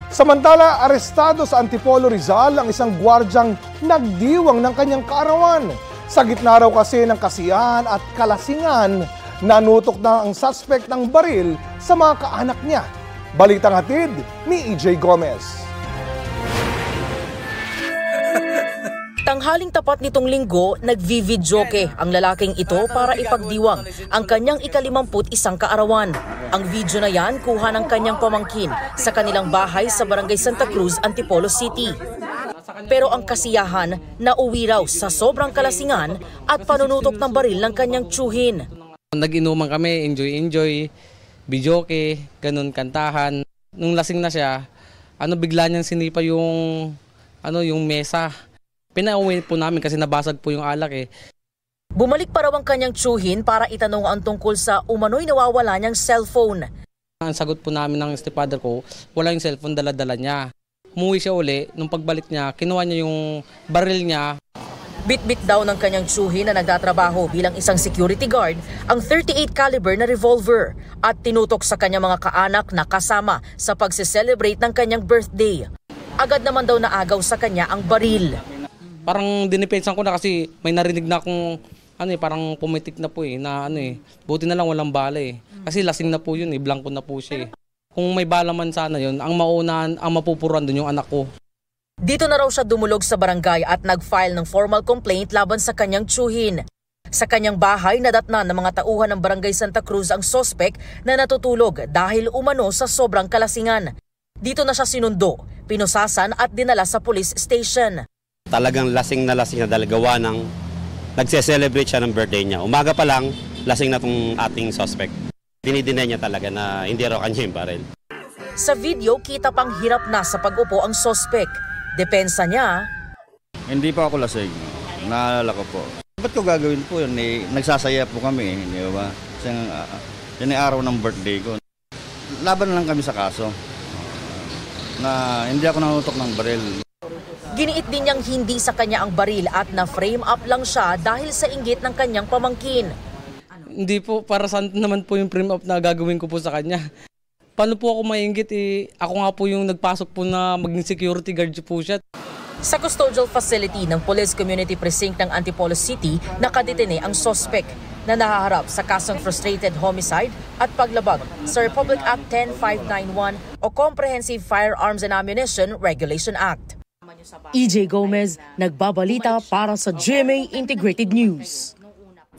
Samantala, arestado sa Antipolo, Rizal ang isang gwardyang nagdiwang ng kanyang kaarawan. Sa gitna raw kasi ng kasiyahan at kalasingan, nanutok na ang suspect ng baril sa mga kaanak niya. Balitang hatid ni EJ Gomez. Tanghaling tapat nitong linggo, nagvividyoke ang lalaking ito para ipagdiwang ang kanyang ika-51 kaarawan. Ang video na yan kuha ng kanyang pamangkin sa kanilang bahay sa Barangay Santa Cruz, Antipolo City. Pero ang kasiyahan nauwi raw sa sobrang kalasingan at panunutok ng baril ng kanyang tiyuhin. Nag-inuman kami, enjoy, videoke, ganun, kantahan. Nung lasing na siya, bigla niyang sinipa yung mesa. Pinauwi po namin kasi nabasag po yung alak eh. Bumalik pa raw ang kanyang tiyuhin para itanong ang tungkol sa umano'y nawawala niyang cellphone. Ang sagot po namin ng stepfather ko, wala yung cellphone, dala-dala niya. Umuwi siya uli, nung pagbalik niya, kinuha niya yung baril niya. Bit-bit daw ng kanyang tiyuhin na nagtatrabaho bilang isang security guard ang 38 caliber na revolver at tinutok sa kanyang mga kaanak na kasama sa pagse-celebrate ng kanyang birthday. Agad naman daw naagaw sa kanya ang baril. Parang dinipensan ko na kasi may narinig na akong parang pumitik na po buti na lang walang bala eh. Kasi lasing na po yun eh, blanco na po siya eh. Kung may bala man sana yun, ang maunahan, ang mapupuran doon yung anak ko. Dito na raw siya dumulog sa barangay at nag-file ng formal complaint laban sa kanyang tiyuhin. Sa kanyang bahay, nadatnan ng mga tauhan ng Barangay Santa Cruz ang sospek na natutulog dahil umano sa sobrang kalasingan. Dito na siya sinundo, pinusasan at dinala sa police station. Talagang lasing na dahil gawa ng nagse-celebrate siya ng birthday niya. Umaga pa lang, lasing na itong ating suspect. Dinidinay niya talaga na hindi raw kanya yung baril. Sa video, kita pang hirap na sa pag-upo ang suspect. Depensa niya, hindi pa ako lasing. Naalala ko po. Ba't ko gagawin po yun? Nagsasaya po kami, di ba? Yan ang araw ng birthday ko. Laban lang kami sa kaso. Na hindi ako nanutok ng baril. Giniit din niyang hindi sa kanya ang baril at na-frame up lang siya dahil sa inggit ng kanyang pamangkin. Hindi po, para saan naman po yung frame up na gagawin ko po sa kanya. Paano po ako mainggit ako nga po yung nagpasok po na maging security guard po siya. Sa custodial facility ng Police Community Precinct ng Antipolo City, nakadetene ang suspect na nahaharap sa kasong frustrated homicide at paglabag sa Republic Act 10591 o Comprehensive Firearms and Ammunition Regulation Act. EJ Gomez, nagbabalita para sa GMA Integrated News.